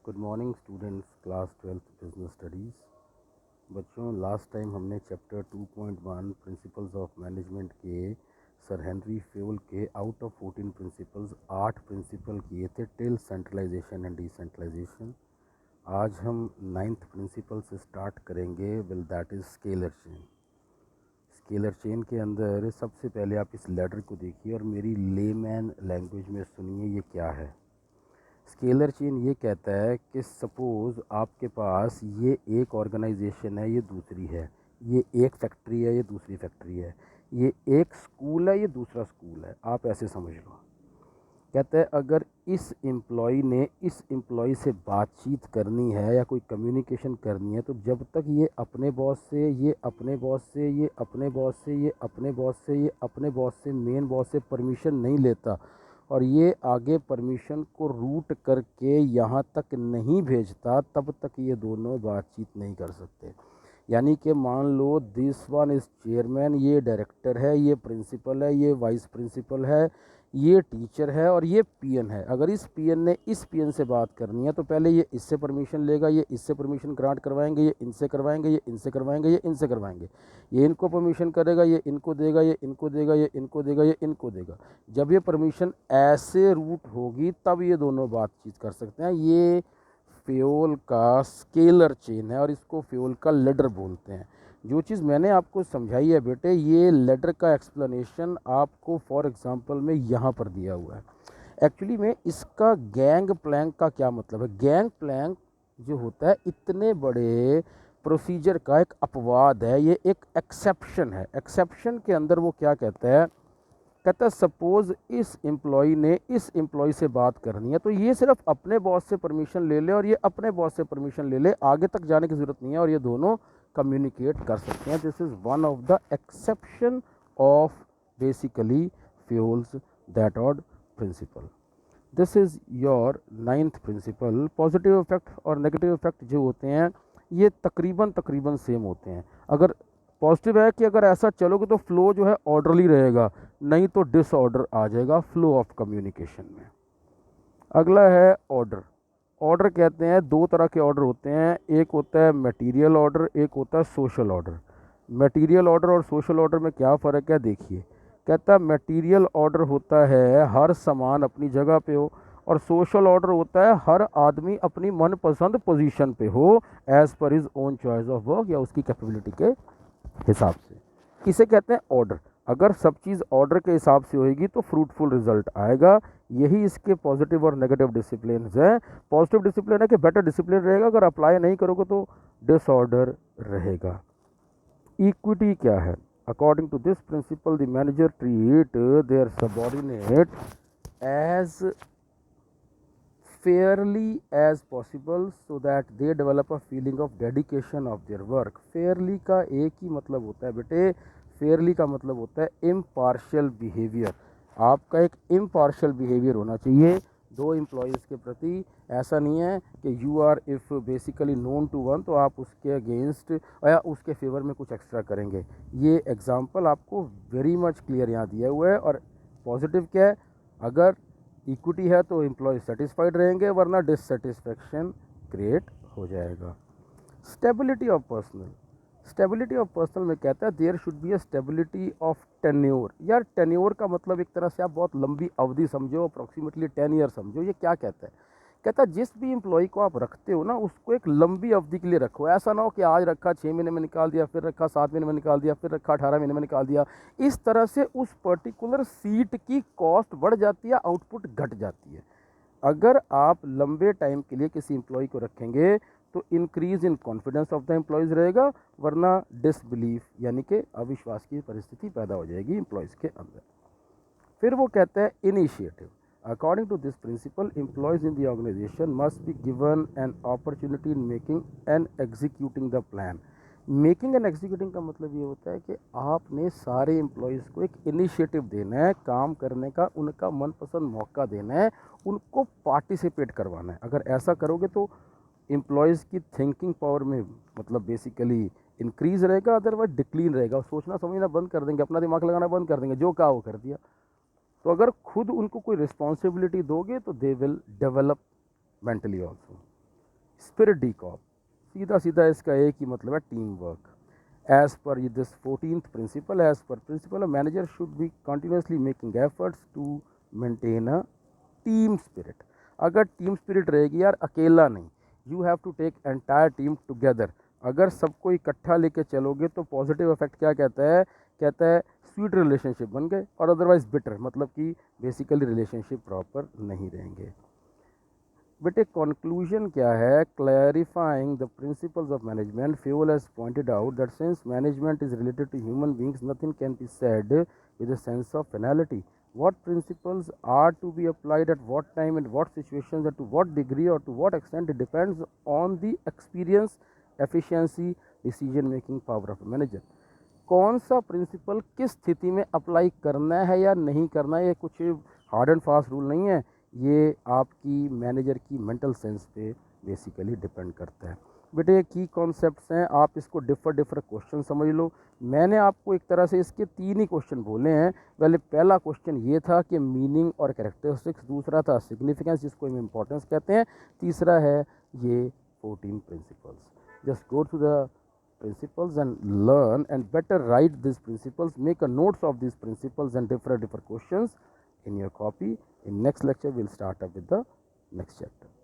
Good morning students, class 12th business studies. बच्चों, last time हमने chapter 2.1 principles of management के sir Henry फेवल के out of 14 principles 8 principal किए थे till centralization and decentralization. आज हम 9th प्रिंसिपल से स्टार्ट करेंगे, will that is scalar chain. Scalar chain के अंदर सबसे पहले आप इस लेटर को देखिए और मेरी लेमैन लैंग्वेज में सुनिए ये क्या है। स्केलर चेन ये कहता है कि सपोज़ आपके पास ये एक ऑर्गेनाइजेशन है, ये दूसरी है, ये एक फैक्ट्री है, ये दूसरी फैक्ट्री है, ये एक स्कूल है, ये दूसरा स्कूल है, आप ऐसे समझ लो। कहता है अगर इस एम्प्लॉय ने इस एम्प्लॉय से बातचीत करनी है या कोई कम्युनिकेशन करनी है, तो जब तक ये अपने बॉस से, ये अपने बॉस से, ये अपने बॉस से, ये अपने बॉस से, ये अपने बॉस से, मेन बॉस से परमिशन नहीं लेता और ये आगे परमिशन को रूट करके यहाँ तक नहीं भेजता, तब तक ये दोनों बातचीत नहीं कर सकते। यानी कि मान लो दिस वन इज़ चेयरमैन, ये डायरेक्टर है, ये प्रिंसिपल है, ये वाइस प्रिंसिपल है, ये टीचर है और ये पीएन है। अगर इस पीएन ने इस पीएन से बात करनी है तो पहले ये इससे परमिशन लेगा, ये इससे परमिशन ग्रांट करवाएंगे, ये इनसे करवाएंगे, ये इनसे करवाएंगे, ये इनसे करवाएंगे, ये इनको परमिशन करेगा, ये इनको देगा, ये इनको देगा, ये इनको देगा, ये इनको देगा। जब ये परमिशन ऐसे रूट होगी तब ये दोनों बातचीत कर सकते हैं। ये फ्यूल का स्केलर चेन है और इसको फ्यूल का लेडर बोलते हैं। जो चीज़ मैंने आपको समझाई है बेटे, ये लेडर का एक्सप्लेनेशन आपको फॉर एग्जांपल में यहाँ पर दिया हुआ है। एक्चुअली में इसका गैंग प्लैंक का क्या मतलब है? गैंग प्लैंक जो होता है इतने बड़े प्रोसीजर का एक अपवाद है, ये एक एक्सेप्शन है। एक्सेप्शन के अंदर वो क्या कहता है? कहता है सपोज़ इस एम्प्लॉय ने इस एम्प्लॉय से बात करनी है तो ये सिर्फ अपने बॉस से परमिशन ले ले और ये अपने बॉस से परमिशन ले ले, आगे तक जाने की ज़रूरत नहीं है और ये दोनों कम्युनिकेट कर सकते हैं। This is one of the exception of basically fuels that odd principle. This is your 9th principle. Positive effect और नेगेटिव इफेक्ट जो होते हैं ये तकरीबन सेम होते हैं। अगर पॉजिटिव है कि अगर ऐसा चलोगे तो फ्लो जो है ऑर्डरली रहेगा, नहीं तो डिसऑर्डर आ जाएगा फ्लो ऑफ कम्युनिकेशन में। अगला है ऑर्डर। ऑर्डर कहते हैं दो तरह के ऑर्डर होते हैं, एक होता है मटेरियल ऑर्डर, एक होता है सोशल ऑर्डर। मटेरियल ऑर्डर और सोशल ऑर्डर में क्या फ़र्क है देखिए। कहता है मटेरियल ऑर्डर होता है हर सामान अपनी जगह पे हो और सोशल ऑर्डर होता है हर आदमी अपनी मनपसंद पोजीशन पे हो as per his own choice of work या उसकी कैपेबिलिटी के हिसाब से। इसे कहते हैं ऑर्डर। अगर सब चीज़ ऑर्डर के हिसाब से होएगी तो फ्रूटफुल रिजल्ट आएगा। यही इसके पॉजिटिव और नेगेटिव डिसिप्लिन हैं। पॉजिटिव डिसिप्लिन है कि बेटर डिसिप्लिन रहेगा, अगर अप्लाई नहीं करोगे तो डिसऑर्डर रहेगा। इक्विटी क्या है? According to this principle the manager treat their subordinate as fairly as possible so that they develop a feeling of dedication of their work। fairly का एक ही मतलब होता है बेटे, fairly का मतलब होता है impartial behavior। आपका एक impartial behavior होना चाहिए दो एम्प्लॉयज़ के प्रति। ऐसा नहीं है कि you are if basically known to one तो आप उसके अगेंस्ट या उसके फेवर में कुछ एक्स्ट्रा करेंगे। ये एग्जांपल आपको वेरी मच क्लियर यहाँ दिया हुआ है। और पॉजिटिव क्या है? अगर इक्विटी है तो एम्प्लॉय सेटिस्फाइड रहेंगे, वरना डिससेटिस्फैक्शन क्रिएट हो जाएगा। Stability of personnel. Stability of personnel में कहता है there should be a stability of tenure. यार टेन्योर का मतलब एक तरह से आप बहुत लंबी अवधि समझो, अप्रॉक्सीमेटली 10 ईयर समझो। ये क्या कहता है? कहता है जिस भी एम्प्लॉय को आप रखते हो ना उसको एक लंबी अवधि के लिए रखो। ऐसा ना हो कि आज रखा 6 महीने में निकाल दिया, फिर रखा 7 महीने में निकाल दिया, फिर रखा 18 महीने में निकाल दिया। इस तरह से उस पर्टिकुलर सीट की कॉस्ट बढ़ जाती है, आउटपुट घट जाती है। अगर आप लंबे टाइम के लिए किसी एम्प्लॉय को रखेंगे तो increase in confidence of the employees रहेगा, वरना डिसबिलीफ यानी कि अविश्वास की परिस्थिति पैदा हो जाएगी एम्प्लॉयज़ के अंदर। फिर वो कहता है initiative. According to this principle employees in the organisation must be given an opportunity in making and executing the plan. Making and executing का मतलब ये होता है कि आपने सारे एम्प्लॉयज़ को एक इनिशिएटिव देना है काम करने का, उनका मनपसंद मौका देना है, उनको पार्टिसिपेट करवाना है। अगर ऐसा करोगे तो एम्प्लॉयज़ की थिंकिंग पावर में मतलब बेसिकली इंक्रीज़ रहेगा, अदरवाइज डिक्लीन रहेगा। सोचना समझना बंद कर देंगे, अपना दिमाग लगाना बंद कर देंगे, जो कहा वो कर दिया। तो अगर खुद उनको कोई रिस्पॉन्सिबिलिटी दोगे तो they will develop mentally also. Spirit डीकॉप, सीधा सीधा इसका एक ही मतलब है team work. As per this 14th principle, as per principle, a manager should be continuously making efforts to maintain a team spirit. अगर टीम स्पिरिट रहेगी यार, अकेला नहीं, you have to take entire team together. अगर सबको इकट्ठा लेके चलोगे तो पॉजिटिव इफेक्ट क्या कहता है, कहता है स्वीट रिलेशनशिप बन गए, और अदरवाइज बिटर, मतलब कि बेसिकली रिलेशनशिप प्रॉपर नहीं रहेंगे. बेटे कंक्लूजन क्या है, clarifying the principles of management, Fayol has pointed out that since management is related to human beings nothing can be said with a sense of finality. what principles are to be applied at what time and what situations and to what degree or to what extent it depends on the experience, efficiency, decision making power of a manager. कौन सा principal किस स्थिति में apply करना है या नहीं करना है, ये कुछ हार्ड एंड फास्ट रूल नहीं है, ये आपकी मैनेजर की मेंटल सेंस पे बेसिकली डिपेंड करता है. बेटे की कॉन्सेप्ट्स हैं, आप इसको डिफर क्वेश्चन समझ लो. मैंने आपको एक तरह से इसके 3 ही क्वेश्चन बोले हैं. पहला क्वेश्चन ये था कि मीनिंग और कैरेक्टरिस्टिक्स, दूसरा था सिग्निफिकेंस जिसको हम इम्पोर्टेंस कहते हैं, तीसरा है ये 14 principles. Just go to the principles and learn and better write these principles, make a notes of these principles and different questions in your copy. In next lecture we'll start up with the next chapter.